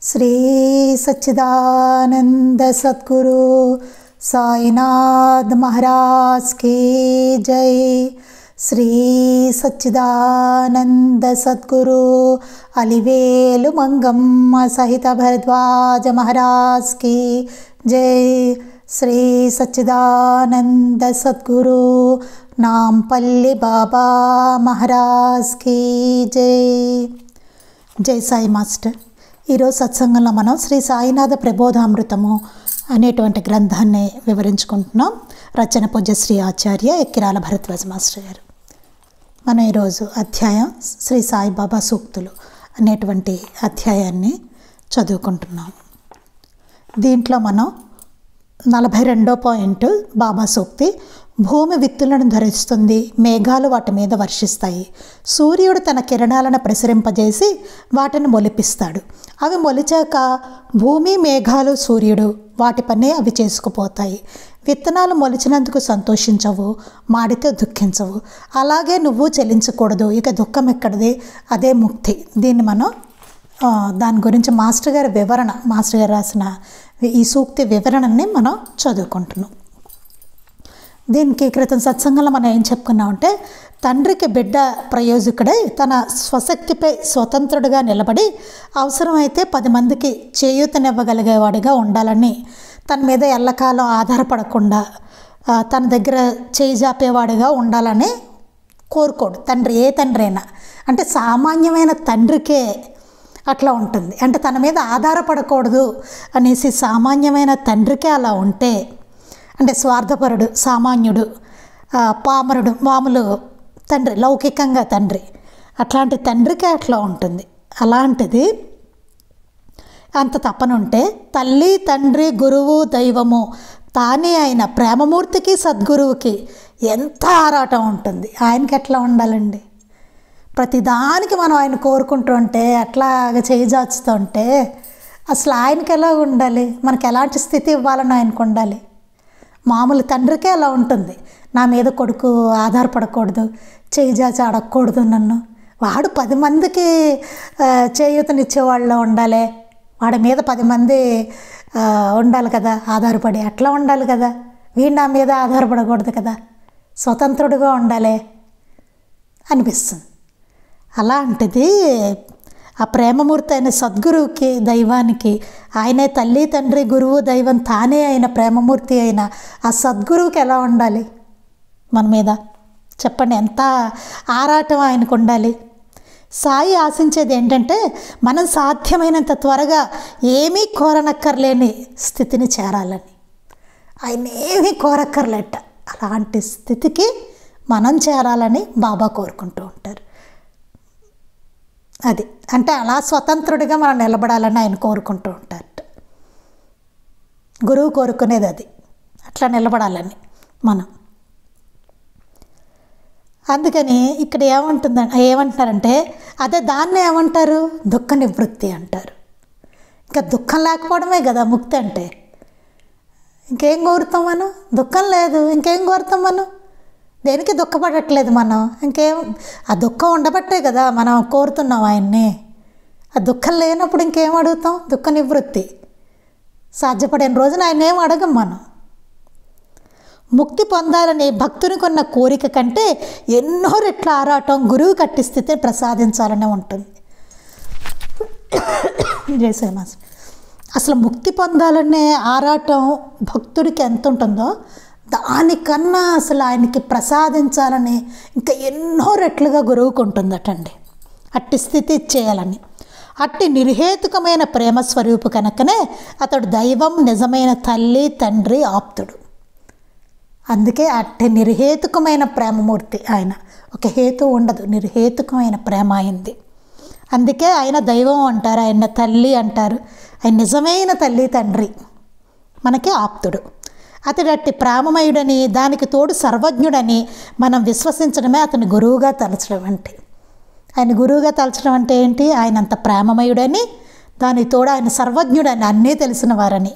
श्री सच्चिदानंद सद्गुरु साईनाथ महाराज की जय। श्री सच्चिदानंद सद्गुरु अलिवेलु मंगम्म सहित भरद्वाज महाराज की जय। श्री सच्चिदानंद सद्गुरु नामपल्ली बाबा महाराज की जय। जय साई मास्टर। ఈరోజు సత్సంగంలో మనం శ్రీ సాయినాథ ప్రబోధామృతము అనేటువంటి గ్రంథాన్ని వివరించుకుంటున్నాం. రచన పూజ్య శ్రీ ఆచార్య ఎక్కిరాల భరద్వాజ మాస్టర్ గారు. మనం ఈరోజు అధ్యాయం శ్రీ సాయిబాబా సూక్తులు అనేటువంటి అధ్యాయాన్ని చదువుకుంటున్నాం. దీంట్లో మనం 42వ పాయింట్ బాబా సూక్తి. భూమి విత్తులను ధరిస్తుంది, మేఘాలు వాటి మీద వర్షిస్తాయి. సూర్యుడు తన కిరణాలను ప్రసరింపజేసి వాటిని మొలిపిస్తాడు. అవి మొలిచాక భూమి, మేఘాలు, సూర్యుడు వాటి పని అవి చేసుకుపోతాయి. విత్తనాలు మొలిచినందుకు సంతోషించవు, మాడితే దుఃఖించవు. అలాగే నువ్వు చెలించకూడదు. ఇక దుఃఖం ఎక్కడిది? అదే ముక్తి. దీన్ని మనం దాని గురించి మాస్టర్ గారి వివరణ, మాస్టర్ గారు రాసిన ఈ సూక్తి వివరణని మనం చదువుకుంటున్నాం. దీనికి క్రితం సత్సంగంలో మనం ఏం చెప్పుకున్నామంటే, తండ్రికి బిడ్డ ప్రయోజకుడై తన స్వశక్తిపై స్వతంత్రుడిగా నిలబడి అవసరమైతే 10 మందికి చేయూతనివ్వగలిగేవాడిగా ఉండాలని, తన మీద ఎల్లకాలం ఆధారపడకుండా తన దగ్గర చేయి జాపేవాడిగా ఉండాలని కోరుకోడు తండ్రి. ఏ తండ్రి అయినా, అంటే సామాన్యమైన తండ్రికే అట్లా ఉంటుంది. అంటే తన మీద ఆధారపడకూడదు అనేసి సామాన్యమైన తండ్రికే అలా ఉంటే, అంటే స్వార్థపరుడు, సామాన్యుడు, పామరుడు, మామూలు తండ్రి, లౌకికంగా తండ్రి, అట్లాంటి తండ్రికే అట్లా ఉంటుంది. అలాంటిది అంత తప్పనుంటే తల్లి, తండ్రి, గురువు, దైవము తానే అయిన ప్రేమమూర్తికి సద్గురువుకి ఎంత ఆరాటం ఉంటుంది. ఆయనకి ఎట్లా ఉండాలండి? ప్రతిదానికి మనం ఆయన కోరుకుంటూ ఉంటే, అట్లాగ చేయి జాచుతుంటే అసలు ఆయనకి ఎలా ఉండాలి? మనకి ఎలాంటి స్థితి ఇవ్వాలని ఆయనకు ఉండాలి? మామూలు తండ్రికే అలా ఉంటుంది. నా మీద కొడుకు ఆధారపడకూడదు, చేయి జాచి అడగకూడదు నన్ను. వాడు 10 మందికి చేయూతనిచ్చేవాళ్ళు ఉండాలి, వాడి మీద 10 మంది ఉండాలి కదా, ఆధారపడి అట్లా ఉండాలి కదా. వీడు నా మీద ఆధారపడకూడదు కదా, స్వతంత్రుడిగా ఉండాలి అనిపిస్తుంది. అలాంటిది ఆ ప్రేమమూర్తి అయిన సద్గురువుకి, దైవానికి, ఆయనే తల్లి, తండ్రి, గురువు, దైవం తానే అయిన ప్రేమమూర్తి అయిన ఆ సద్గురువుకి ఎలా ఉండాలి మన మీద? చెప్పండి, ఎంత ఆరాటం ఆయనకు ఉండాలి. సాయి ఆశించేది ఏంటంటే, మనం సాధ్యమైనంత త్వరగా ఏమీ కోరనక్కర్లేని స్థితిని చేరాలని. ఆయన ఏమీ కోరక్కర్లేట. అలాంటి స్థితికి మనం చేరాలని బాబా కోరుకుంటూ ఉంటారు. అది అంటే అలా స్వతంత్రుడిగా మనం నిలబడాలని ఆయన కోరుకుంటూ ఉంటారు. గురువు కోరుకునేది అది, అట్లా నిలబడాలని మనం. అందుకని ఇక్కడ ఏమంటున్నారంటే, అదే దాన్ని ఏమంటారు? దుఃఖ నివృత్తి అంటారు. ఇంకా దుఃఖం లేకపోవడమే కదా ముక్తి అంటే. ఇంకేం కోరుతాం మనం? దుఃఖం లేదు, ఇంకేం కోరుతాం మనం? దేనికి దుఃఖపడట్లేదు మనం. ఇంకేం, ఆ దుఃఖం ఉండబట్టే కదా మనం కోరుతున్నాం ఆయన్ని. ఆ దుఃఖం లేనప్పుడు ఇంకేం అడుగుతాం? దుఃఖ నివృత్తి. సాధ్యపడిన రోజున ఆయన ఏం అడగం మనం. ముక్తి పొందాలని భక్తునికి ఉన్న కోరిక కంటే ఎన్నో రెట్ల ఆరాటం గురువు కట్టి స్థితిని ప్రసాదించాలనే ఉంటుంది. జయసేమాస్. అసలు ముక్తి పొందాలనే ఆరాటం భక్తుడికి ఎంత ఉంటుందో, దానికన్నా అసలు ఆయనకి ప్రసాదించాలని ఇంకా ఎన్నో రెట్లుగా గురువుకు ఉంటుందటండి. అట్టి స్థితి ఇచ్చేయాలని. అట్టి నిర్హేతుకమైన ప్రేమ స్వరూపు కనుకనే అతడు దైవం, నిజమైన తల్లి, తండ్రి, ఆప్తుడు. అందుకే అట్టి నిర్హేతుకమైన ప్రేమమూర్తి ఆయన. ఒక హేతు ఉండదు, నిర్హేతుకమైన ప్రేమ అయింది. అందుకే ఆయన దైవం అంటారు, ఆయన తల్లి అంటారు. ఆయన నిజమైన తల్లి, తండ్రి, మనకి ఆప్తుడు. అతడు అట్టి ప్రేమమయుడని, దానికి తోడు సర్వజ్ఞుడని మనం విశ్వసించడమే అతని గురువుగా తలచడం అంటే. ఆయన గురువుగా తలచడం అంటే ఏంటి? ఆయన అంత ప్రేమమయుడని, దానికి తోడు ఆయన సర్వజ్ఞుడని, అన్నీ తెలిసిన వారని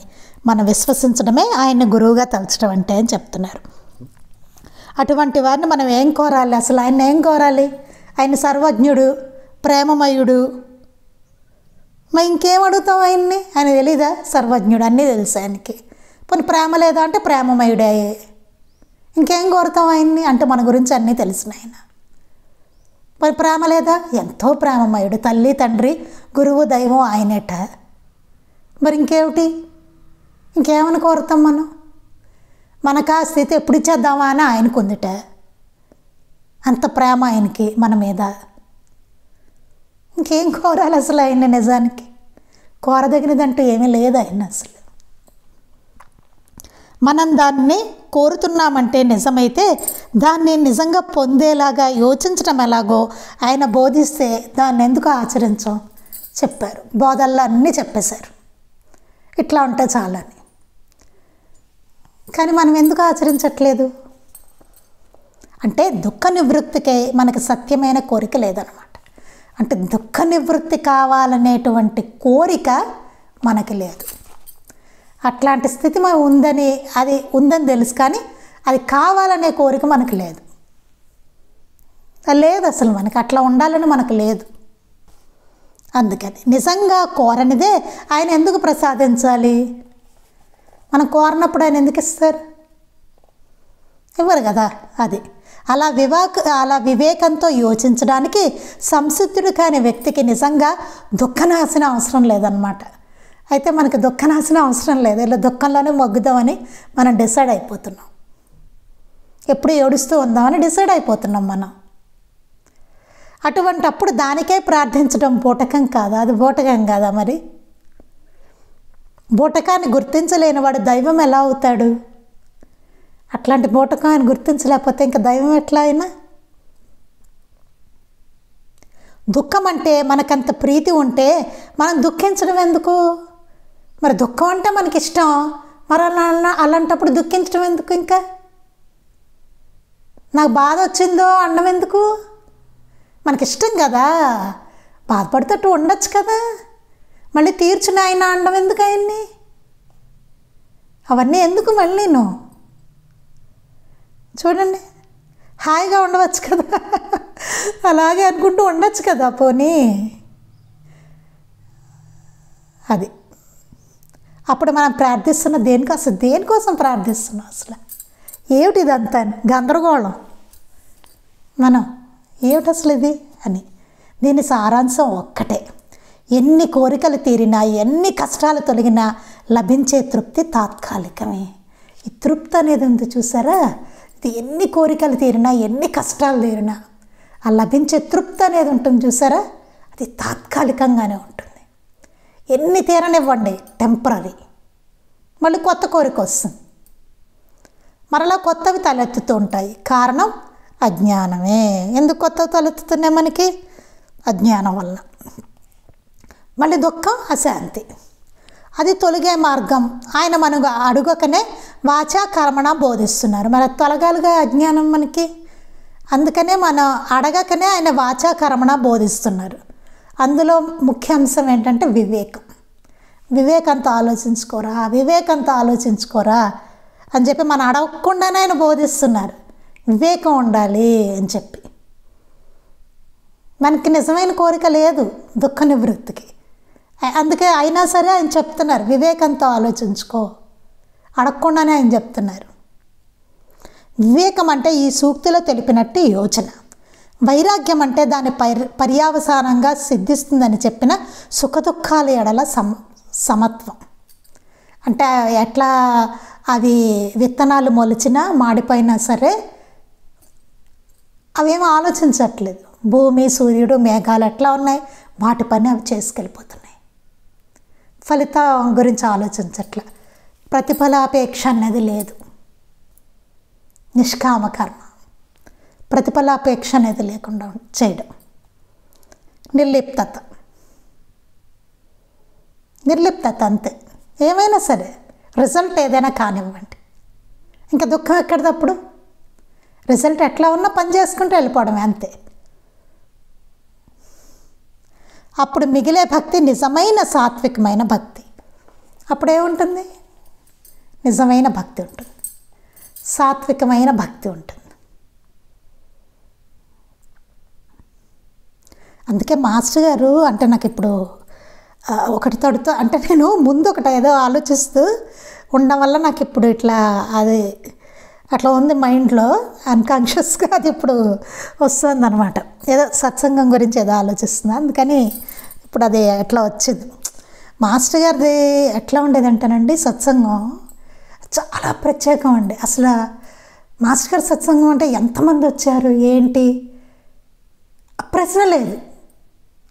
మనం విశ్వసించడమే ఆయన గురువుగా తలచడం అంటే అని చెప్తున్నారు. అటువంటి వారిని మనం ఏం కోరాలి? అసలు ఆయన ఏం కోరాలి? ఆయన సర్వజ్ఞుడు, ప్రేమమయుడు, మరి ఇంకేం అడుగుతావు ఆయన్ని? ఆయన తెలీదా? సర్వజ్ఞుడు, అన్నీ తెలుసు ఆయనకి. పోనీ ప్రేమ లేదా అంటే ప్రేమమయుడే. ఇంకేం కోరుతావు ఆయన్ని? అంటే మన గురించి అన్నీ తెలిసిన ఆయన. మరి ప్రేమ లేదా? ఎంతో ప్రేమమయుడు, తల్లి తండ్రి గురువు దైవం ఆయనేట. మరి ఇంకేమిటి? ఇంకేమని కోరుతాం మనం? మనకు ఆ స్థితి ఎప్పుడు ఇచ్చేద్దామా అని ఆయనకు ఉందిట. అంత ప్రేమ ఆయనకి మన మీద. ఇంకేం కోరాలి అసలు ఆయన? నిజానికి కోరదగినదంటూ ఏమీ లేదు ఆయన అసలు. మనం దాన్ని కోరుతున్నామంటే నిజమైతే దాన్ని నిజంగా పొందేలాగా యోచించడం ఎలాగో ఆయన బోధిస్తే దాన్ని ఎందుకు ఆచరించం చెప్పారు. బోధల్లో అన్నీ చెప్పేశారు, ఇట్లా ఉంటే చాలని. కానీ మనం ఎందుకు ఆచరించట్లేదు అంటే దుఃఖ నివృత్తికే మనకి సత్యమైన కోరిక లేదనమాట. అంటే దుఃఖ నివృత్తి కావాలనేటువంటి కోరిక మనకి లేదు. అట్లాంటి స్థితి మనం ఉందని, అది ఉందని తెలుసు, కానీ అది కావాలనే కోరిక మనకు లేదు. లేదు అసలు మనకి అట్లా ఉండాలని మనకు లేదు. అందుకని నిజంగా కోరనిదే ఆయన ఎందుకు ప్రసాదించాలి? మనం కోరినప్పుడు ఆయన ఎందుకు ఇస్తారు? ఇవ్వరు కదా. అది అలా వివేకంతో యోచించడానికి సంసిద్ధుడు కాని వ్యక్తికి నిజంగా దుఃఖనాశనం అవసరం లేదన్నమాట. అయితే మనకి దుఃఖనాశనం అవసరం లేదు, ఇలా దుఃఖంలోనే మొగ్గుదామని మనం డిసైడ్ అయిపోతున్నాం. ఎప్పుడు ఏడుస్తూ ఉందామని డిసైడ్ అయిపోతున్నాం మనం. అటువంటి అప్పుడు దానికే ప్రార్థించడం బూటకం కాదా? అది బూటకం కాదా? మరి బూటకాన్ని గుర్తించలేనివాడు దైవం ఎలా అవుతాడు? అట్లాంటి బూటకం ఆయన గుర్తించలేకపోతే ఇంకా దైవం ఎట్లా అయినా? దుఃఖం అంటే మనకంత ప్రీతి ఉంటే మనం దుఃఖించడం ఎందుకు? మరి దుఃఖం అంటే మనకి ఇష్టం, మరి అలాంటప్పుడు దుఃఖించడం ఎందుకు? ఇంకా నాకు బాధ వచ్చిందో అనడం ఎందుకు? మనకిష్టం కదా, బాధపడుతూ ఉండొచ్చు కదా. మళ్ళీ తీర్చుని ఆయన అనడం ఎందుకు ఆయన్ని? అవన్నీ ఎందుకు మళ్ళీ? నువ్వు చూడండి, హాయిగా ఉండవచ్చు కదా, అలాగే అనుకుంటూ ఉండొచ్చు కదా. పోనీ అది అప్పుడు మనం ప్రార్థిస్తున్న దేనికోసం ప్రార్థిస్తున్నాం అసలు? ఏమిటి ఇదంతా? గందరగోళం. మనం ఏమిటి అసలు ఇది అని. దీని సారాంశం ఒక్కటే, ఎన్ని కోరికలు తీరినా, ఎన్ని కష్టాలు తొలగినా లభించే తృప్తి తాత్కాలికమే. ఈ తృప్తి అనేది ఉంది చూసారా, ఇది ఎన్ని కోరికలు తీరినా, ఎన్ని కష్టాలు తీరినా ఆ లభించే తృప్తి అనేది ఉంటుంది చూసారా, అది తాత్కాలికంగానే ఉంటుంది. ఎన్ని తీరనివ్వండి, టెంపరీ. మళ్ళీ కొత్త కోరిక వస్తుంది, మరలా కొత్తవి తలెత్తుతూ ఉంటాయి. కారణం అజ్ఞానమే. ఎందుకు కొత్తవి తలెత్తుతున్నాయి మనకి? అజ్ఞానం వల్ల. మళ్ళీ దుఃఖం, అశాంతి. అది తొలగే మార్గం ఆయన మనకు అడుగకనే వాచా కర్మణ బోధిస్తున్నారు. మరి తొలగాలుగా అజ్ఞానం మనకి. అందుకనే మనం అడగకనే ఆయన వాచా కర్మణ బోధిస్తున్నారు. అందులో ముఖ్య అంశం ఏంటంటే వివేకం. వివేకంతో ఆలోచించుకోరా అని చెప్పి మనం అడగకుండానే ఆయన బోధిస్తున్నారు. వివేకం ఉండాలి అని చెప్పి. మనకి నిజమైన కోరిక లేదు దుఃఖ నివృత్తికి. అందుకే అయినా సరే ఆయన చెప్తున్నారు వివేకంతో ఆలోచించుకో, అడగకుండానే ఆయన చెప్తున్నారు. వివేకం అంటే ఈ సూక్తిలో తెలిపినట్టు యోచన. వైరాగ్యం అంటే దాని పర్యావసానంగా సిద్ధిస్తుందని చెప్పిన సుఖదుఖాల ఎడల సమత్వం. అంటే ఎట్లా అవి విత్తనాలు మొలిచినా మాడిపోయినా సరే అవేమో ఆలోచించట్లేదు. భూమి, సూర్యుడు, మేఘాలు ఎట్లా ఉన్నాయి, వాటి పని అవి చేసుకెళ్ళిపోతున్నాయి. ఫలితం గురించి ఆలోచించట్లే. ప్రతిఫలాపేక్ష అనేది లేదు. నిష్కామ కర్మ, ప్రతిఫలాపేక్ష అనేది లేకుండా చేయడం. నిర్లిప్తత అంతే. ఏమైనా సరే రిజల్ట్ ఏదైనా కానివ్వండి. ఇంకా దుఃఖం ఎక్కడిదప్పుడు? రిజల్ట్ ఎట్లా ఉన్నా పని చేసుకుంటూ వెళ్ళిపోవడమే అంతే. అప్పుడు మిగిలే భక్తి నిజమైన సాత్వికమైన భక్తి. అప్పుడేముంటుంది? నిజమైన భక్తి ఉంటుంది, సాత్వికమైన భక్తి ఉంటుంది. అందుకే మాస్టర్ గారు అంటే నాకు ఇప్పుడు ఒకటి తడుతో అంటే నేను ముందు ఒకటి ఏదో ఆలోచిస్తూ ఉండడం వల్ల నాకు ఇప్పుడు ఇట్లా అది అట్లా ఉంది మైండ్లో, అన్కాన్షియస్గా అది ఇప్పుడు వస్తుంది అనమాట. ఏదో సత్సంగం గురించి ఏదో ఆలోచిస్తుంది, అందుకని ఇప్పుడు అది ఎట్లా వచ్చింది. మాస్టర్ గారిది ఎట్లా ఉండేదంటేనండి సత్సంగం చాలా ప్రత్యేకం అండి. అసలు మాస్టర్ గారి సత్సంగం అంటే ఎంతమంది వచ్చారు ఏంటి ప్రశ్న లేదు,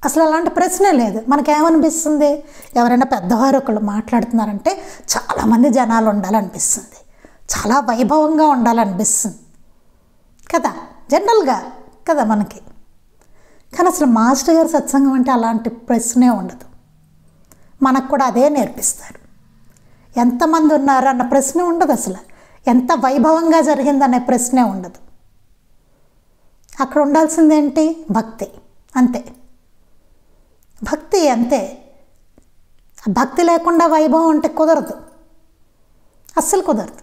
అసలు అలాంటి ప్రశ్నే లేదు. మనకేమనిపిస్తుంది, ఎవరైనా పెద్దవారు ఒకళ్ళు మాట్లాడుతున్నారంటే చాలామంది జనాలు ఉండాలనిపిస్తుంది, చాలా వైభవంగా ఉండాలనిపిస్తుంది కదా జనరల్గా కదా మనకి. కానీ అసలు మాస్టర్ గారి సత్సంగం అంటే అలాంటి ప్రశ్నే ఉండదు. మనకు కూడా అదే నేర్పిస్తారు. ఎంతమంది ఉన్నారు అన్న ప్రశ్న ఉండదు, అసలు ఎంత వైభవంగా జరిగిందనే ప్రశ్నే ఉండదు. అక్కడ ఉండాల్సిందేంటి, భక్తి, అంతే. భక్తి అంతే. భక్తి లేకుండా వైభవం అంటే కుదరదు, అస్సలు కుదరదు.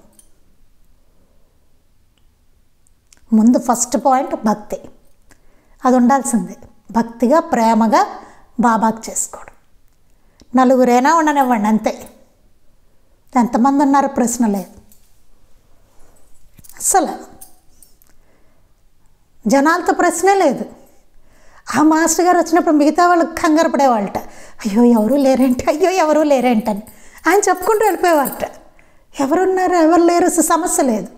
ముందు ఫస్ట్ పాయింట్ భక్తి, అది ఉండాల్సిందే. భక్తిగా ప్రేమగా బాబాకి చేసుకోవడం. నలుగురైనా ఉండనివ్వండి అంతే, ఎంతమంది ఉన్నారు ప్రశ్న లేదు. అస్సలు జనాలతో ప్రశ్నే లేదు. ఆ మాస్టర్ గారు వచ్చినప్పుడు మిగతా వాళ్ళకి కంగారు పడేవాళ్ళట, అయ్యో ఎవరూ లేరేంటి, అయ్యో ఎవరూ లేరేంటని. ఆయన చెప్పుకుంటూ వెళ్ళిపోయేవారట. ఎవరున్నారు ఎవరు లేరు సమస్య లేదు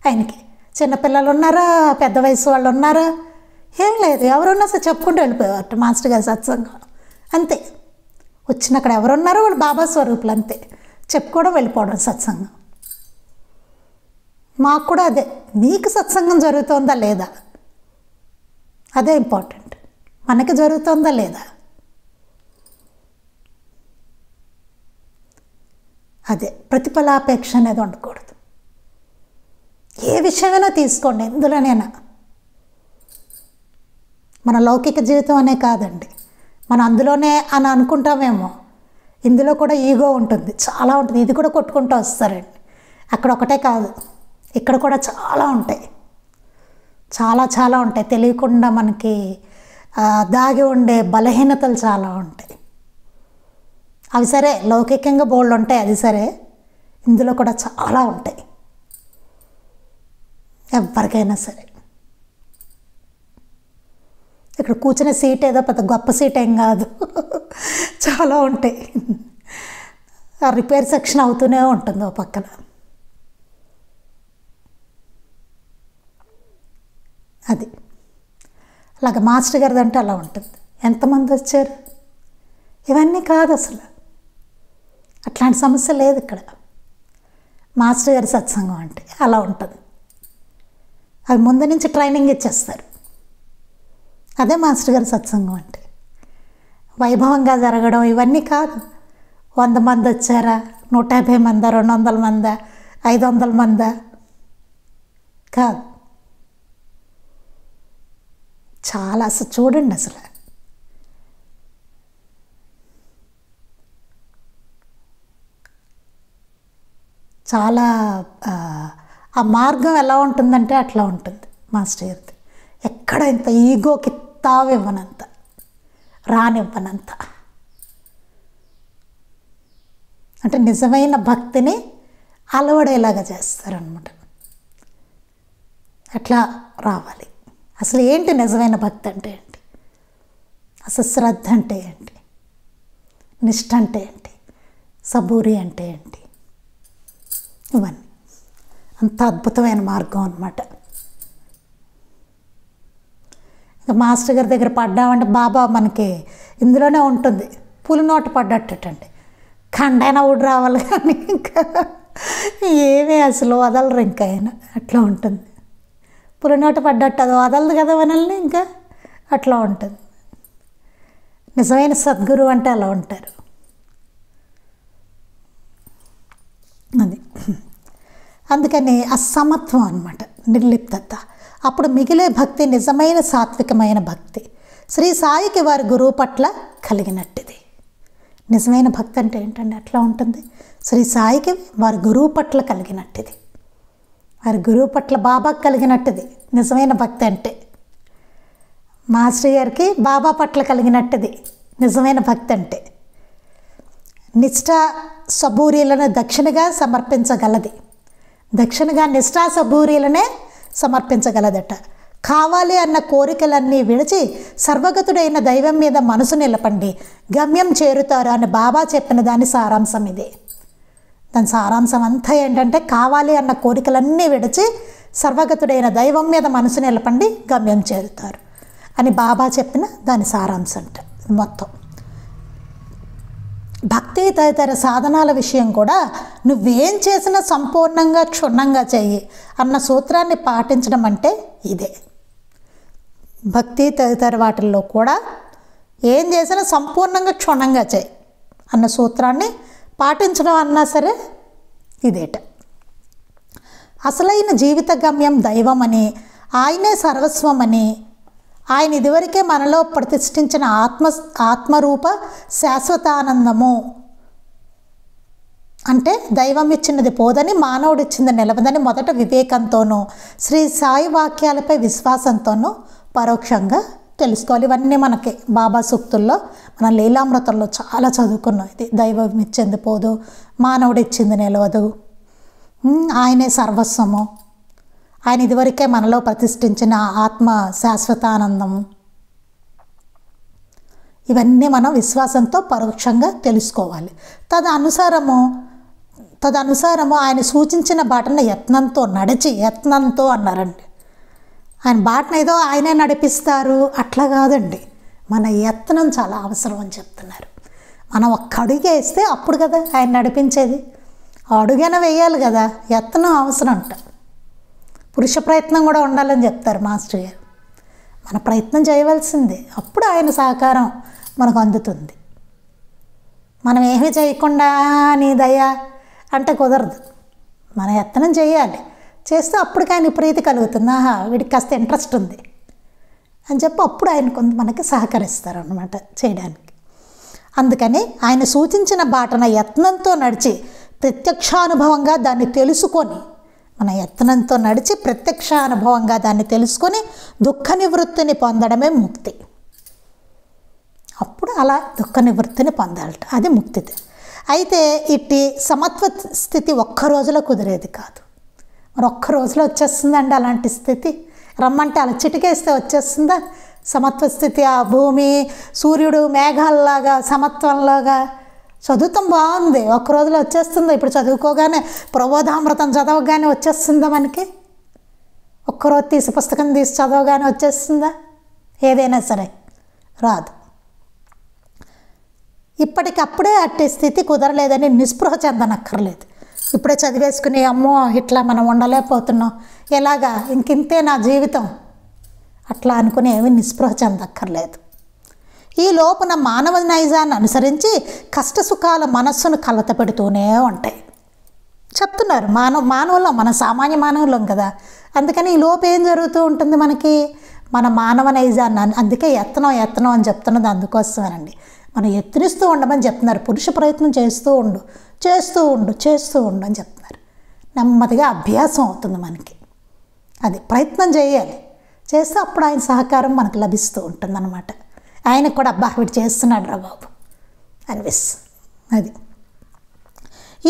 ఆయనకి. చిన్నపిల్లలు ఉన్నారా, పెద్ద వయసు వాళ్ళు ఉన్నారా, ఏం లేదు, ఎవరున్నా సరే చెప్పుకుంటూ వెళ్ళిపోయేవారట మాస్టర్ గారి సత్సంగం. అంతే, వచ్చిన అక్కడ ఎవరున్నారో వాళ్ళు బాబా స్వరూపులు, అంతే. చెప్పుకోవడం వెళ్ళిపోవడం సత్సంగం. మాకు కూడా అదే, నీకు సత్సంగం జరుగుతుందా లేదా, అదే ఇంపార్టెంట్. మనకి జరుగుతుందా లేదా, అదే. ప్రతిఫలాపేక్ష అనేది ఉండకూడదు. ఏ విషయమైనా తీసుకోండి, ఎందులోనైనా. మన లౌకిక జీవితం అనే కాదండి, మనం అందులోనే అని అనుకుంటామేమో, ఇందులో కూడా ఈగో ఉంటుంది, చాలా ఉంటుంది. ఇది కూడా కొట్టుకుంటూ వస్తారండి. అక్కడ ఒకటే కాదు, ఇక్కడ కూడా చాలా ఉంటాయి, చాలా చాలా ఉంటాయి. తెలియకుండా మనకి దాగి ఉండే బలహీనతలు చాలా ఉంటాయి. అవి సరే లౌకికంగా బోల్డ్ ఉంటాయి, అది సరే. ఇందులో కూడా చాలా ఉంటాయి ఎవరికైనా సరే. ఇక్కడ కూర్చునే సీట్ ఏదో పెద్ద గొప్ప సీట్ ఏం కాదు, చాలా ఉంటాయి. ఆ రిపేర్ సెక్షన్ అవుతూనే ఉంటుంది ఓ పక్కన. అది అలాగ మాస్టర్ గారిది అంటే అలా ఉంటుంది. ఎంతమంది వచ్చారు ఇవన్నీ కాదు, అసలు అట్లాంటి సమస్య లేదు ఇక్కడ. మాస్టర్ గారి సత్సంగం అంటే అలా ఉంటుంది. అది ముందు నుంచి ట్రైనింగ్ ఇచ్చేస్తారు. అదే మాస్టర్ గారి సత్సంగం అంటే. వైభవంగా జరగడం ఇవన్నీ కాదు. 100 మంది వచ్చారా, 150 మందా, 200 మందా, 500 మందా కాదు. చాలా అసలు చూడండి, అసలు చాలా ఆ మార్గం ఎలా ఉంటుందంటే అట్లా ఉంటుంది మాస్టర్ గారిది. ఎక్కడ ఇంత ఈగోకి తావివ్వనంత, రానివ్వనంత. అంటే నిజమైన భక్తిని అలవడేలాగా చేస్తారనమాట. అట్లా రావాలి. అసలు ఏంటి నిజమైన భక్తి అంటే ఏంటి, అసలు శ్రద్ధ అంటే ఏంటి, నిష్ఠ అంటే ఏంటి, సబూరి అంటే ఏంటి, ఇవన్నీ అంత అద్భుతమైన మార్గం అన్నమాట. ఇంకా మాస్టర్ గారి దగ్గర పడ్డామంటే బాబా మనకి ఇందులోనే ఉంటుంది. పులినోట పడ్డట్టండి, ఖండైనా ఊడి రావాలి, కానీ ఇంకా ఏమీ అసలు వదలరు. ఇంకా ఆయన అట్లా ఉంటుంది. పులినోట పడ్డట్టు అది వదలదు కదా మనల్ని, ఇంకా అట్లా ఉంటుంది. నిజమైన సద్గురు అంటే అలా ఉంటారు. అది అందుకని అసమత్వం అన్నమాట, నిర్లిప్తత. అప్పుడు మిగిలే భక్తి నిజమైన సాత్వికమైన భక్తి. శ్రీ సాయికి వారి గురువు పట్ల కలిగినట్టుది. నిజమైన భక్తి అంటే ఏంటంటే అట్లా ఉంటుంది. శ్రీ సాయికి వారి గురువు పట్ల కలిగినట్టుది, వారి గురువు పట్ల బాబాకి కలిగినట్టుది నిజమైన భక్తి అంటే. మాస్టర్ గారికి బాబా పట్ల కలిగినట్టుది నిజమైన భక్తి అంటే నిష్ఠా సబూరీలను దక్షిణగా సమర్పించగలది. దక్షిణగా నిష్ఠా సబూరీలనే సమర్పించగలదట. కావాలి అన్న కోరికలన్నీ విడిచి సర్వగతుడైన దైవం మీద మనసు నిలపండి, గమ్యం చేరుతారు అని బాబా చెప్పిన దాని సారాంశం ఇదే. దాని సారాంశం అంతా ఏంటంటే కావాలి అన్న కోరికలన్నీ విడిచి సర్వగతుడైన దైవం మీద మనసు నిలపండి, గమ్యం చేరుతారు అని బాబా చెప్పిన దాని సారాంశం అంట మొత్తం. భక్తి తదితర సాధనాల విషయం కూడా నువ్వేం చేసినా సంపూర్ణంగా క్షుణ్ణంగా చెయ్యి అన్న సూత్రాన్ని పాటించడం అంటే ఇదే. భక్తి తదితర వాటిల్లో కూడా ఏం చేసినా సంపూర్ణంగా క్షుణ్ణంగా చేయి అన్న సూత్రాన్ని పాటించడం అన్నా సరే ఇదేట. అసలైన జీవిత గమ్యం దైవమని, ఆయనే సర్వస్వమని, ఆయన ఇదివరకే మనలో ప్రతిష్ఠించిన ఆత్మరూప శాశ్వతానందము అంటే దైవం ఇచ్చినది పోదని, మానవుడిచ్చింది నిలవదని మొదట వివేకంతోనూ శ్రీ సాయి వాక్యాలపై విశ్వాసంతోనూ పరోక్షంగా తెలుసుకోవాలి. ఇవన్నీ మనకి బాబా సూక్తుల్లో మన లీలామృతంలో చాలా చదువుకున్నాం. ఇది దైవం ఇచ్చింది పోదు, మానవుడిచ్చింది నిలవదు, ఆయనే సర్వస్వము, ఆయన ఇదివరకే మనలో ప్రతిష్ఠించిన ఆత్మ శాశ్వతానందము, ఇవన్నీ మనం విశ్వాసంతో పరోక్షంగా తెలుసుకోవాలి. తదనుసారము ఆయన సూచించిన బాటను యత్నంతో నడిచి, యత్నంతో అన్నారండి. ఆయన బాటను ఏదో ఆయనే నడిపిస్తారు అట్లా కాదండి, మన యత్నం చాలా అవసరం అని చెప్తున్నారు. మనం ఒక్క అడుగు వేస్తే అప్పుడు కదా ఆయన నడిపించేది, అడుగైనా వేయాలి కదా, యత్నం అవసరం అంట. పురుష ప్రయత్నం కూడా ఉండాలని చెప్తారు మాస్టర్ గారు. మన ప్రయత్నం చేయవలసిందే, అప్పుడు ఆయన సహకారం మనకు అందుతుంది. మనం ఏమీ చేయకుండా నీ దయ అంటే కుదరదు, మన యత్నం చేయాలి. చేస్తే అప్పటికి ఆయన ప్రీతి కలుగుతుంది, ఆహా వీడికి కాస్త ఇంట్రెస్ట్ ఉంది అని చెప్పి అప్పుడు ఆయన కొంత మనకి సహకరిస్తారు అన్నమాట చేయడానికి. అందుకని ఆయన సూచించిన బాటన యత్నంతో నడిచి ప్రత్యక్షానుభవంగా దాన్ని తెలుసుకొని, మన యత్నంతో నడిచి ప్రత్యక్షానుభవంగా దాన్ని తెలుసుకొని దుఃఖ నివృత్తిని పొందడమే ముక్తి. అప్పుడు అలా దుఃఖ నివృత్తిని పొందాలట, అది ముక్తి. అయితే ఇట్టి సమత్వ స్థితి ఒక్క రోజులో కుదిరేది కాదు. మరి ఒక్క రోజులో వచ్చేస్తుందండి అలాంటి స్థితి? రమ్మంటే అలా చిటికేస్తే వచ్చేస్తుందా సమత్వ స్థితి? ఆ భూమి, సూర్యుడు, మేఘాల్లాగా సమత్వంలాగా చదువుతాం బాగుంది, ఒక్క రోజులో వచ్చేస్తుందా? ఇప్పుడు చదువుకోగానే ప్రబోధామృతం చదవగానే వచ్చేస్తుందా మనకి? ఒక్కరోజు తీసి పుస్తకం తీసి చదవగానే వచ్చేస్తుందా? ఏదైనా సరే రాదు. ఇప్పటికప్పుడే అట్టి స్థితి కుదరలేదని నిస్పృహ చెందనక్కర్లేదు. ఇప్పుడే చదివేసుకుని అమ్మో ఇట్లా మనం ఉండలేకపోతున్నాం, ఎలాగా ఇంకింతే నా జీవితం అట్లా అనుకుని ఏమీ నిస్పృహ చెందక్కర్లేదు. ఈ లోపున మానవ నైజాన్ని అనుసరించి కష్టసుఖాల మనస్సును కలత పెడుతూనే ఉంటాయి చెప్తున్నారు. మానవులం, మన సామాన్య మానవులం కదా. అందుకని ఈ లోపు ఏం జరుగుతూ ఉంటుంది మనకి? మన మానవ నైజాన్ని, అందుకే యత్నం అని చెప్తున్నది అందుకోసమేనండి. మనం యత్నిస్తూ ఉండమని చెప్తున్నారు. పురుష ప్రయత్నం చేస్తూ ఉండు అని చెప్తున్నారు. నెమ్మదిగా అభ్యాసం అవుతుంది మనకి. అది ప్రయత్నం చేయాలి, చేస్తే అప్పుడు ఆయన సహకారం మనకు లభిస్తూ ఉంటుంది అన్నమాట. ఆయనకు కూడా అబ్బా వీడు చేస్తున్నాడు రా బాబు అనిపిస్తుంది. అది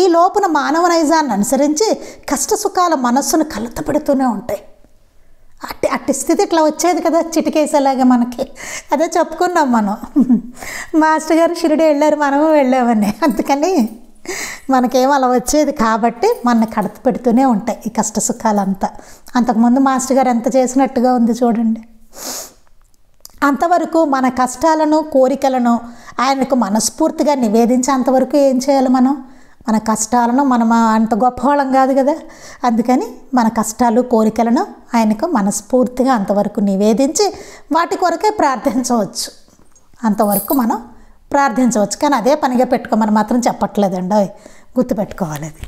ఈ లోపున మానవ నైజాన్ని అనుసరించి కష్టసుఖాల మనస్సును కలత పెడుతూనే ఉంటాయి. అట్టి స్థితి ఇట్లా వచ్చేది కదా చిటికేసేలాగా మనకి. అదే చెప్పుకున్నాం మనం. మాస్టర్ గారు షిరిడి వెళ్ళారు, మనము వెళ్ళామని. అందుకని మనకేమో అలా వచ్చేది కాబట్టి మన కడత పెడుతూనే ఉంటాయి ఈ కష్టసుఖాలంతా. అంతకుముందు మాస్టర్ గారు ఎంత చేసినట్టుగా ఉంది చూడండి. అంతవరకు మన కష్టాలను, కోరికలను ఆయనకు మనస్ఫూర్తిగా నివేదించి అంతవరకు ఏం చేయాలి మనం? మన కష్టాలను, మనం అంత గొప్పవాళ్ళం కాదు కదా, అందుకని మన కష్టాలు, కోరికలను ఆయనకు మనస్ఫూర్తిగా అంతవరకు నివేదించి వాటి కొరకే ప్రార్థించవచ్చు. అంతవరకు మనం ప్రార్థించవచ్చు. కానీ అదే పనిగా పెట్టుకోమని మాత్రం చెప్పట్లేదండి, గుర్తుపెట్టుకోవాలి. అది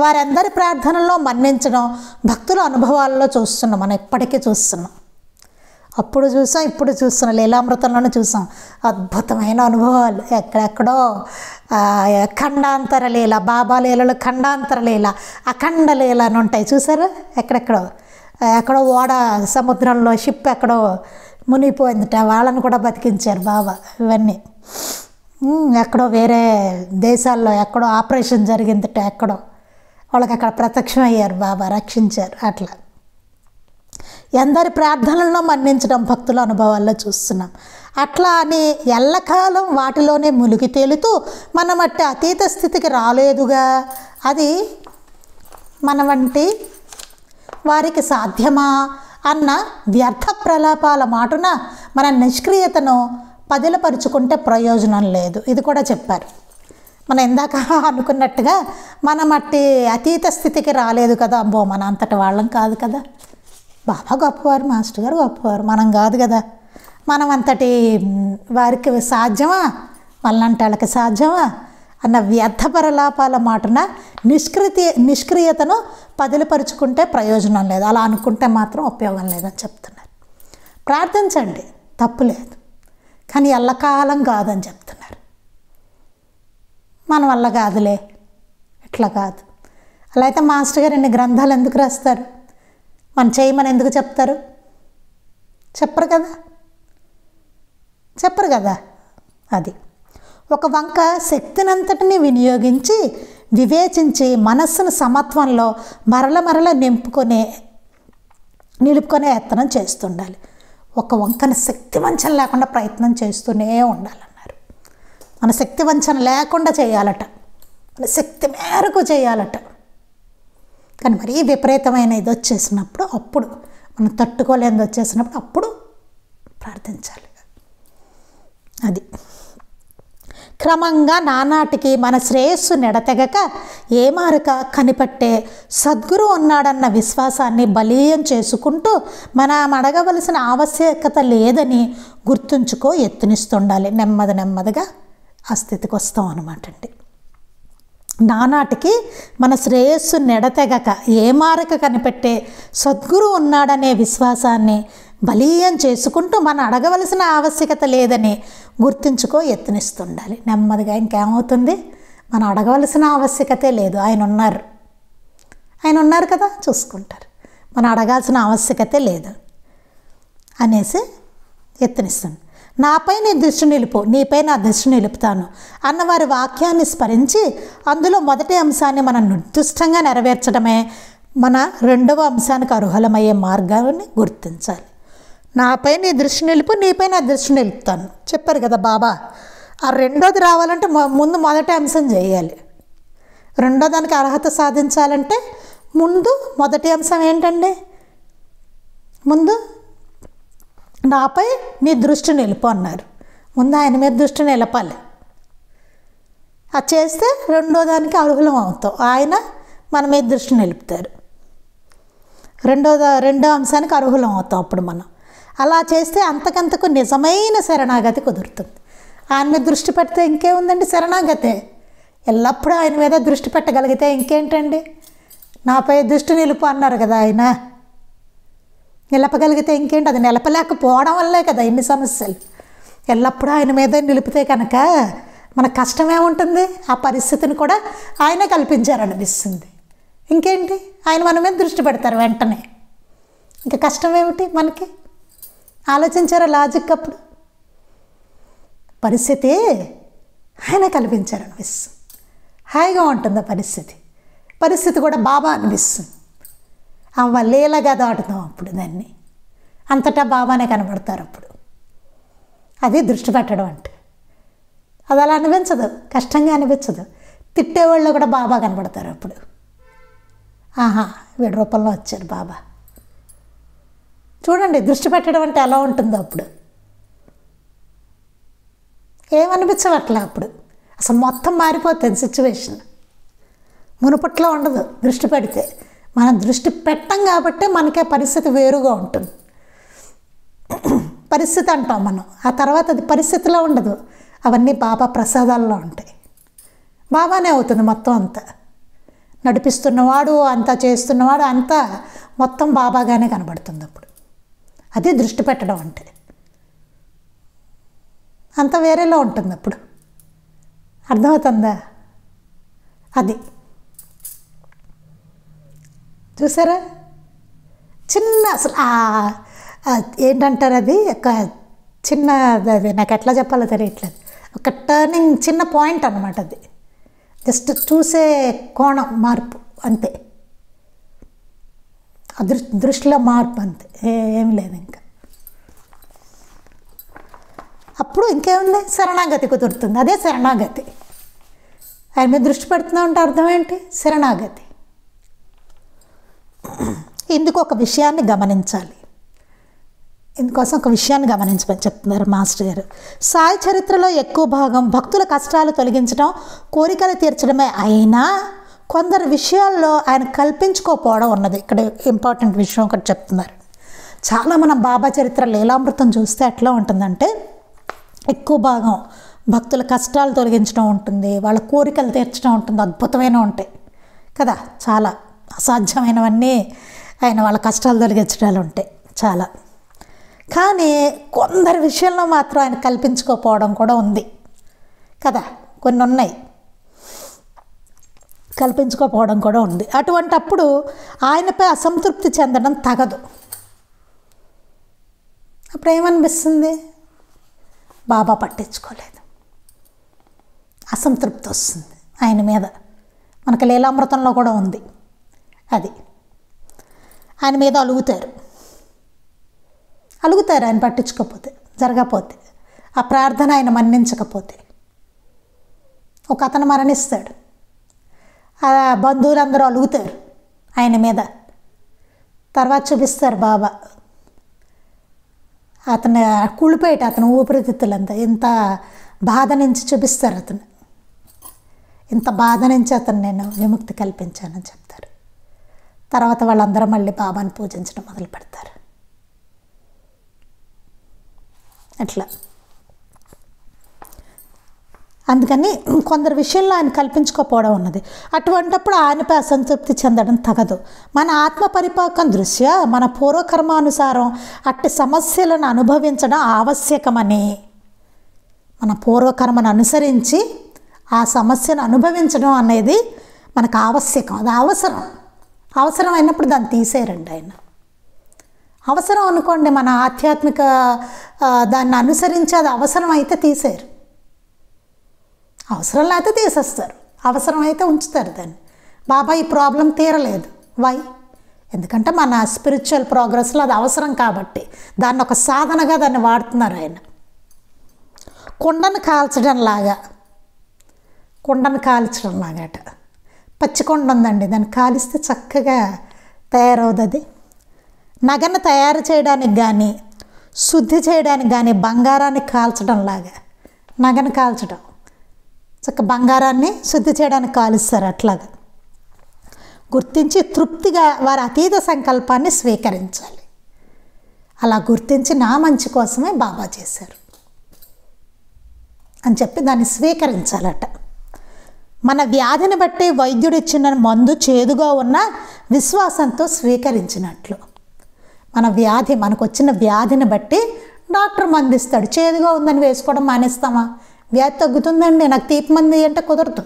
వారందరి ప్రార్థనల్లో మన్నించడం భక్తుల అనుభవాల్లో చూస్తున్నాం, మనం ఎప్పటికీ చూస్తున్నాం. అప్పుడు చూసాం, ఇప్పుడు చూస్తున్నాం, లీలామృతంలోనే చూసాం అద్భుతమైన అనుభవాలు. ఎక్కడెక్కడో ఖండాంతర లీల, బాబా లీలలు ఖండాంతర లీల, అఖండ లీల అని ఉంటాయి చూసారా? ఎక్కడెక్కడో ఓడ సముద్రంలో షిప్ ఎక్కడో మునిగిపోయిందిట, వాళ్ళని కూడా బతికించారు బాబా. ఇవన్నీ ఎక్కడో వేరే దేశాల్లో ఎక్కడో ఆపరేషన్ జరిగిందిట, ఎక్కడో వాళ్ళకి అక్కడ ప్రత్యక్షం అయ్యారు బాబా, రక్షించారు. అట్లా ఎందరి ప్రార్థనలను మన్నించడం భక్తుల అనుభవాల్లో చూస్తున్నాం. అట్లా అని ఎల్లకాలం వాటిలోనే మునిగి తేలుతూ మన మట్టి అతీత స్థితికి రాలేదుగా, అది మన వంటి వారికి సాధ్యమా అన్న వ్యర్థ ప్రలాపాల మాటున మన నిష్క్రియతను పదిలపరుచుకుంటే ప్రయోజనం లేదు. ఇది కూడా చెప్పారు. మనం ఇందాక అనుకున్నట్టుగా మనం అట్టి అతీత స్థితికి రాలేదు కదా, అబ్బో మన అంతటి వాళ్ళం కాదు కదా, బాబా గొప్పవారు, మాస్టర్ గారు గొప్పవారు, మనం కాదు కదా, మనం అంతటి వారికి సాధ్యమా, వాళ్ళంటే వాళ్ళకి సాధ్యమా అన్న వ్యర్థ ప్రలాపాల మాటున నిష్క్రియతను పదిలపరుచుకుంటే ప్రయోజనం లేదు. అలా అనుకుంటే మాత్రం ఉపయోగం లేదని చెప్తున్నారు. ప్రార్థించండి, తప్పు లేదు, కానీ ఎల్లకాలం కాదని చెప్తున్నారు. మన వల్ల కాదులే, ఇట్లా కాదు. అలా అయితే మాస్టర్ గారు ఇన్ని గ్రంథాలు ఎందుకు రాస్తారు, మనం చేయమని ఎందుకు చెప్తారు? చెప్పరు కదా. అది ఒక వంక శక్తినంతటిని వినియోగించి వివేచించి మనస్సును సమత్వంలో మరల నిలుపుకునే యత్నం చేస్తుండాలి. ఒక వంకన శక్తి వంచన లేకుండా ప్రయత్నం చేస్తూనే ఉండాలన్నారు. మన శక్తి వంచన లేకుండా చేయాలట, మన శక్తి మేరకు చేయాలట. కానీ మరీ విపరీతమైన ఇది వచ్చేసినప్పుడు, అప్పుడు మనం తట్టుకోలేనిది వచ్చేసినప్పుడు అప్పుడు ప్రార్థించాలి. అది క్రమంగా నానాటికి మన శ్రేయస్సు నెడతెగక ఏమారక కనిపట్టే సద్గురు ఉన్నాడన్న విశ్వాసాన్ని బలీయం చేసుకుంటూ మనం అడగవలసిన ఆవశ్యకత లేదని గుర్తుంచుకో యత్నిస్తుండాలి. నెమ్మదిగా ఆ స్థితికి వస్తాం అన్నమాట అండి. నానాటికి మన శ్రేయస్సు నెడతెగక ఏమారక కనిపెట్టే సద్గురు ఉన్నాడనే విశ్వాసాన్ని బలీయం చేసుకుంటూ మనం అడగవలసిన ఆవశ్యకత లేదని గుర్తుంచుకో యత్నిస్తుండాలి. నెమ్మదిగా ఇంకేమవుతుంది, మనం అడగవలసిన ఆవశ్యకతే లేదు, ఆయన ఉన్నారు కదా, చూసుకుంటారు, మనం అడగాల్సిన ఆవశ్యకతే లేదు అనేసి యత్నిస్తుంది. నాపై నీ దృష్టి నిలుపు, నీపై నా దృష్టి నిలుపుతాను అన్నవారి వాక్యాన్ని స్మరించి అందులో మొదటి అంశాన్ని మనం నిర్దిష్టంగా నెరవేర్చడమే మన రెండవ అంశానికి అర్హులమయ్యే మార్గాన్ని గుర్తించాలి. నాపై నీ దృష్టి నిలుపు, నీపై నా దృష్టి నిలుపుతాను చెప్పారు కదా బాబా. ఆ రెండోది రావాలంటే ముందు మొదటి అంశం చేయాలి. రెండో దానికి అర్హత సాధించాలంటే ముందు మొదటి అంశం ఏంటండి, ముందు నాపై నీ దృష్టి నిలుపు అన్నారు. ముందు ఆయన మీద దృష్టి నిలపాలి. అది చేస్తే రెండో దానికి అర్హులం అవుతాం, ఆయన మన మీద దృష్టి నిలుపుతారు. రెండో అంశానికి అర్హులం అవుతాం అప్పుడు మనం. అలా చేస్తే అంతకంతకు నిజమైన శరణాగతి కుదురుతుంది. ఆయన మీద దృష్టి పెడితే ఇంకేముందండి, శరణాగతే. ఎల్లప్పుడూ ఆయన మీద దృష్టి పెట్టగలిగితే ఇంకేంటండి, నాపై దృష్టి నిలుపు అన్నారు కదా ఆయన, నిలపగలిగితే ఇంకేంటి, అది నిలపలేకపోవడం వల్లే కదా ఇన్ని సమస్యలు. ఎల్లప్పుడూ ఆయన మీద నిలిపితే కనుక మన కష్టమేముంటుంది, ఆ పరిస్థితిని కూడా ఆయనే కల్పించారనిపిస్తుంది. ఇంకేంటి, ఆయన మన మీద దృష్టి పెడతారు వెంటనే, ఇంకా కష్టం ఏమిటి మనకి? ఆలోచించారా లాజిక్? అప్పుడు పరిస్థితి ఆయన కల్పించారనిపిస్తుంది, హాయిగా ఉంటుంది పరిస్థితి కూడా బాబా అనిపిస్తుంది. లీలగా దాటుతాం అప్పుడు దాన్ని, అంతటా బాబానే కనబడతారు అప్పుడు. అది దృష్టి పెట్టడం అంటే. అది అలా అనిపించదు, కష్టంగా అనిపించదు. తిట్టేవాళ్ళు కూడా బాబా కనబడతారు అప్పుడు. వీడి రూపంలో వచ్చారు బాబా. చూడండి దృష్టి పెట్టడం అంటే ఎలా ఉంటుందో అప్పుడు. ఏమనిపించవట్లే అప్పుడు, అసలు మొత్తం మారిపోతుంది సిచ్యువేషన్. మునుపట్లో ఉండదు దృష్టి పెడితే. మనం దృష్టి పెట్టం కాబట్టి మనకే పరిస్థితి వేరుగా ఉంటుంది. పరిస్థితి అంటాం మనం, ఆ తర్వాత అది పరిస్థితిలో ఉండదు, అవన్నీ బాబా ప్రసాదాల్లో ఉంటాయి. బాబానే అవుతుంది మొత్తం అంతా. నడిపిస్తున్నవాడు, అంతా చేస్తున్నవాడు, అంతా మొత్తం బాబాగానే కనబడుతుంది అప్పుడు. అది దృష్టి పెట్టడం అంటే. అంత వేరేలో ఉంటుంది అప్పుడు. అర్థమవుతుందా? అది చూసారా, చిన్న అసలు ఏంటంటారు అది ఒక చిన్న, అది నాకు ఎట్లా చెప్పాలో తెలియట్లేదు, ఒక టర్నింగ్ చిన్న పాయింట్ అన్నమాట. అది జస్ట్ చూసే కోణం మార్పు అంతే, దృష్టిలో మార్పు అంతే, ఏం లేదు. ఇంకా అప్పుడు ఇంకేముంది, శరణాగతి కుదురుతుంది. అదే శరణాగతి. ఆయన మీద దృష్టి పెడుతున్నాం అంటే అర్థం ఏంటి? శరణాగతి. ఇందుకు ఒక విషయాన్ని గమనించాలి, ఇందుకోసం ఒక విషయాన్ని గమనించమని చెప్తున్నారు మాస్టర్ గారు. సాయి చరిత్రలో ఎక్కువ భాగం భక్తుల కష్టాలు తొలగించడం, కోరికలు తీర్చడమే అయినా కొందరు విషయాల్లో ఆయన కల్పించుకోకపోవడం ఉన్నది. ఇక్కడ ఇంపార్టెంట్ విషయం ఒకటి చెప్తున్నారు. చాలా మనం బాబా చరిత్ర లీలామృతం చూస్తే ఎట్లా ఉంటుందంటే, ఎక్కువ భాగం భక్తుల కష్టాలు తొలగించడం ఉంటుంది, వాళ్ళ కోరికలు తీర్చడం ఉంటుంది. అద్భుతమైన ఉంటాయి కదా, చాలా అసాధ్యమైనవన్నీ ఆయన వాళ్ళ కష్టాలు తొలగించడాలు ఉంటాయి చాలా. కానీ కొందరి విషయంలో మాత్రం ఆయన కల్పించుకోకపోవడం కూడా ఉంది కదా, కొన్ని ఉన్నాయి, కల్పించుకోకపోవడం కూడా ఉంది. అటువంటప్పుడు ఆయనపై అసంతృప్తి చెందడం తగదు. అప్పుడు ఏమనిపిస్తుంది? బాబా పట్టించుకోలేదు, అసంతృప్తి వస్తుంది ఆయన మీద. మనకు లీలామృతంలో కూడా ఉంది అది. ఆయన మీద అలుగుతారు ఆయన పట్టించుకోకపోతే, జరగకపోతే, ఆ ప్రార్థన ఆయన మన్నించకపోతే. ఒక అతను మరణిస్తాడు, ఆ బంధువులందరూ అలుగుతారు ఆయన మీద. తర్వాత చూపిస్తారు బాబా, అతను కుళ్ళిపోయేట అతను ఊపిరితిత్తులంతా ఇంత బాధ నుంచి చూపిస్తారు. అతను ఇంత బాధ నుంచి అతను నేను విముక్తి కల్పించానని చెప్తారు. తర్వాత వాళ్ళందరూ మళ్ళీ బాబాని పూజించడం మొదలు పెడతారు. అట్లా అందుకని కొందరు విషయంలో ఆయన కల్పించుకోకపోవడం ఉన్నది. అటువంటప్పుడు ఆయనపై అసంతృప్తి చెందడం తగదు. మన ఆత్మ పరిపాకం దృష్ట్యా మన పూర్వకర్మానుసారం అట్టి సమస్యలను అనుభవించడం ఆవశ్యకమని, మన పూర్వకర్మను అనుసరించి ఆ సమస్యను అనుభవించడం అనేది మనకు ఆవశ్యకం. అది అవసరం అయినప్పుడు దాన్ని తీసేయరండి ఆయన. అవసరం అనుకోండి, మన ఆధ్యాత్మిక దాన్ని అనుసరించి అది అవసరం అయితే తీసేయరు, అవసరం లేకపోతే తీసేస్తారు, అవసరం అయితే ఉంచుతారు దాన్ని. బాబా ఈ ప్రాబ్లం తీరలేదు, వై? ఎందుకంటే మన స్పిరిచువల్ ప్రోగ్రెస్లో అది అవసరం కాబట్టి దాన్ని ఒక సాధనగా దాన్ని వాడుతున్నారు ఆయన. కుండను కాల్చడం లాగా అట. పచ్చి కొండ ఉందండి, దాన్ని కాలిస్తే చక్కగా తయారవుతుంది. నగను తయారు చేయడానికి కానీ శుద్ధి చేయడానికి కానీ బంగారాన్ని కాల్చడం లాగా, నగను కాల్చడం, చక్క బంగారాన్ని శుద్ధి చేయడానికి కాలుస్తారు. అట్లాగా గుర్తించి తృప్తిగా వారి అతీత సంకల్పాన్ని స్వీకరించాలి. అలా గుర్తించి నా మంచి కోసమే బాబా చేశారు అని చెప్పి దాన్ని స్వీకరించాలట. మన వ్యాధిని బట్టి వైద్యుడు ఇచ్చిన మందు చేదుగా ఉన్న విశ్వాసంతో స్వీకరించినట్లు. మన వ్యాధి, మనకు వచ్చిన వ్యాధిని బట్టి డాక్టర్ మందు ఇస్తాడు, చేదుగా ఉందని వేసుకోవడం మానేస్తామా? వ్యాధి తగ్గుతుందండి నాకు తీపి మంది అంటే కుదరదు,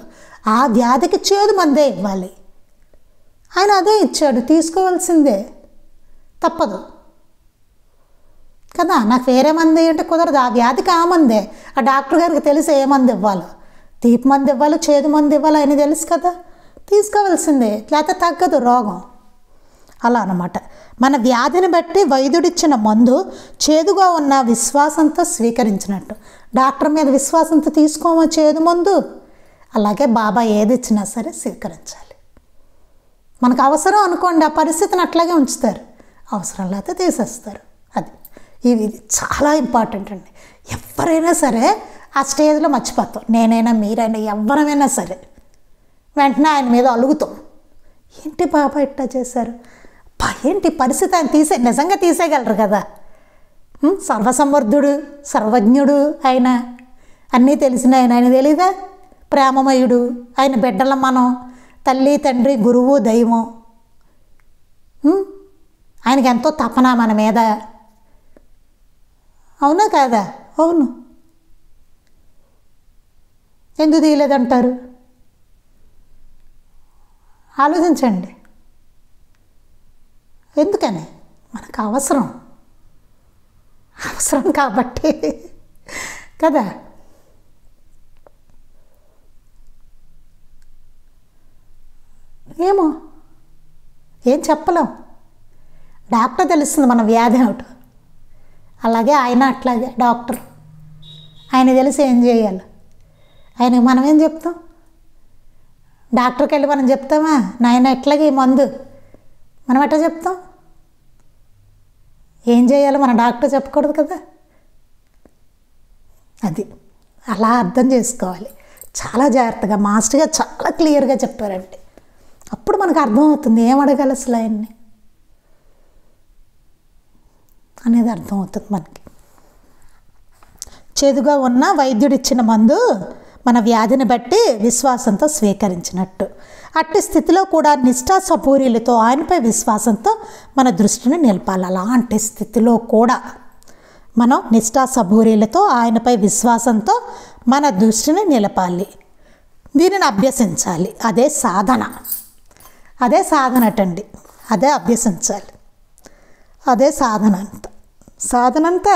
ఆ వ్యాధికి చేదు మందే ఇవ్వాలి. ఆయన అదే ఇచ్చాడు, తీసుకోవాల్సిందే, తప్పదు కదా. నాకు వేరే మంది అంటే కుదరదు, ఆ వ్యాధికి ఆ మందే. ఆ డాక్టర్ గారికి తెలిసి ఏ మంది ఇవ్వాలో, తీపి మంది ఇవ్వాలి, చేదు మంది ఇవ్వాలి అని తెలుసు కదా, తీసుకోవాల్సిందే, లేకపోతే తగ్గదు రోగం. అలా అన్నమాట. మన వ్యాధిని బట్టి వైద్యుడిచ్చిన మందు చేదుగా ఉన్న విశ్వాసంతో స్వీకరించినట్టు. డాక్టర్ మీద విశ్వాసంతో తీసుకోమో చేదు మందు, అలాగే బాబా ఏది ఇచ్చినా సరే స్వీకరించాలి. మనకు అవసరం అనుకోండి, ఆ పరిస్థితిని అట్లాగే ఉంచుతారు, అవసరం లేకపోతే తీసేస్తారు. ఇది చాలా ఇంపార్టెంట్ అండి. ఎవరైనా సరే ఆ స్టేజ్లో మర్చిపోతాం, నేనైనా మీరైనా ఎవరైనా సరే వెంటనే ఆయన మీద అలుగుతాం, ఏంటి బాబా ఇట్లా చేశారు, ఏంటి పరిస్థితి. ఆయన నిజంగా తీసేయగలరు కదా, సర్వసమర్థుడు, సర్వజ్ఞుడు, ఆయన అన్నీ తెలిసిన ఆయన తెలీదా? ప్రేమమయుడు, ఆయన బిడ్డల మనం, తల్లి తండ్రి గురువు దైవం, ఆయనకి ఎంతో తపన మన మీద, అవునా కాదా? అవును. ఎందుకు తీయలేదంటారు? ఆలోచించండి. ఎందుకని? మనకు అవసరం, అవసరం కాబట్టి కదా. ఏమో ఏం చెప్పలేం, డాక్టర్ తెలుస్తుంది మన వ్యాధి ఏమిటో. అలాగే ఆయన అట్లాగే డాక్టర్, ఆయన తెలిసి ఏం చేయాలి. ఆయనకి మనం ఏం చెప్తాం? డాక్టర్కి వెళ్ళి మనం చెప్తామా నాయన ఎట్లాగే ఈ మందు, మనం ఎట్లా చెప్తాం? ఏం చేయాలో మన డాక్టర్ చెప్పకూడదు కదా. అది అలా అర్థం చేసుకోవాలి. చాలా జాగ్రత్తగా మాస్టర్ గారు చాలా క్లియర్గా చెప్పారండి. అప్పుడు మనకు అర్థమవుతుంది ఏం అడగాలి అసలు ఆయన్ని అనేది అర్థమవుతుంది మనకి. చేదుగా ఉన్న వైద్యుడిచ్చిన మందు మన వ్యాధిని బట్టి విశ్వాసంతో స్వీకరించినట్టు, అట్టి స్థితిలో కూడా నిష్ఠాసపూరిలతో ఆయనపై విశ్వాసంతో మన దృష్టిని నిలపాలి. అలాంటి స్థితిలో కూడా మనం నిష్ఠాసపూరిలతో ఆయనపై విశ్వాసంతో మన దృష్టిని నిలపాలి, దీనిని అభ్యసించాలి. అదే సాధన, అదే సాధన అటండి, అదే అభ్యసించాలి, అదే సాధన అంట. సాధన అంతా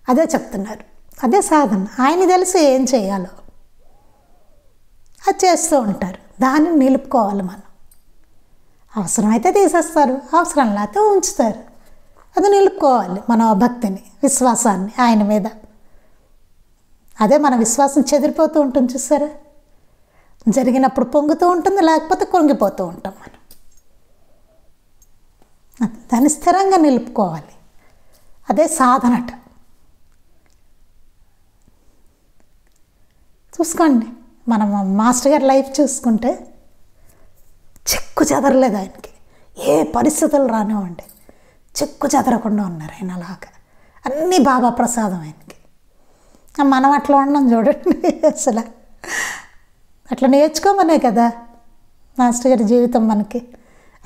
అదే చెప్తున్నారు, అదే సాధన. ఆయన తెలిసి ఏం చేయాలో అది చేస్తూ ఉంటారు, దాన్ని నిలుపుకోవాలి మనం. అవసరమైతే తీసేస్తారు, అవసరం లేకపోతే ఉంచుతారు. అది నిలుపుకోవాలి మన భక్తిని, విశ్వాసాన్ని ఆయన మీద. అదే మన విశ్వాసం చెదిరిపోతూ ఉంటుంది చూసారా, జరిగినప్పుడు పొంగుతూ ఉంటుంది, లేకపోతే కుంగిపోతూ ఉంటాం మనం. దాన్ని స్థిరంగా నిలుపుకోవాలి, అదే సాధనట. చూసుకోండి, మనం మాస్టర్ గారి లైఫ్ చూసుకుంటే చెక్కు చెదరలేదు ఆయనకి, ఏ పరిస్థితులు రానివ్వండి చెక్కు చెదరకుండా ఉన్నారు ఆయన. అలాగా అన్నీ బాబా ప్రసాదం ఆయనకి. మనం అట్లా ఉన్నాం చూడండి. అసలు అట్లా నేర్చుకోమనే కదా మాస్టర్ గారి జీవితం మనకి.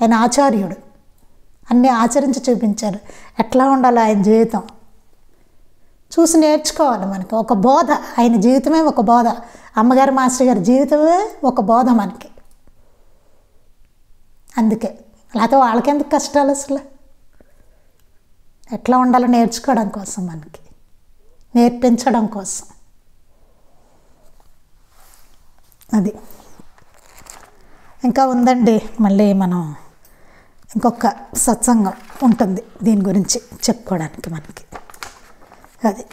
ఆయన ఆచార్యుడు, అన్నీ ఆచరించి చూపించారు ఎట్లా ఉండాలో ఆయన జీవితం. చూసి నేర్చుకోవాలి మనకి, ఒక బోధ. ఆయన జీవితమే ఒక బోధ, అమ్మగారు మాస్టర్ గారి జీవితమే ఒక బోధ మనకి. అందుకే లేకపోతే వాళ్ళకెందుకు కష్టాలు అసలు, ఎట్లా ఉండాలో నేర్చుకోవడం కోసం, మనకి నేర్పించడం కోసం. అది ఇంకా ఉందండి, మళ్ళీ మనం ఇంకొక సత్సంగం ఉంటుంది దీని గురించి చెప్పుకోవడానికి మనకి. అది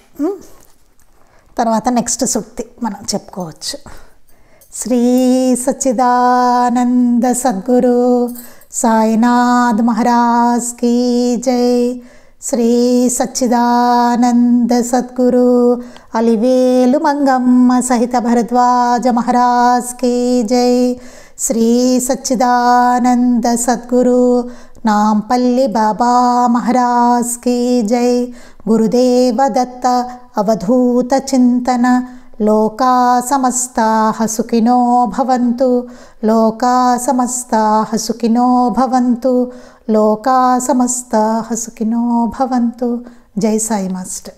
తర్వాత నెక్స్ట్ సూక్తి మనం చెప్పుకోవచ్చు. శ్రీ సచ్చిదానంద సద్గురు సాయినాథ్ మహారాజ్ కీ జై. శ్రీ సచ్చిదానంద సద్గురు అలివేలు మంగమ్మ సహిత భరద్వాజ మహారాజ్ కీ జై. శ్రీ సచ్చిదానంద సద్గురు నాంపల్లి బాబా మహారాజ్ కీ జై. గురుదేవ దత్త అవధూత చింతన. లోకా సమస్తాః సుఖినో భవంతు, లోకా సమస్తాః సుఖినో భవంతు, లోకా సమస్తాః సుఖినో భవంతు. జై సాయి మాస్టర్.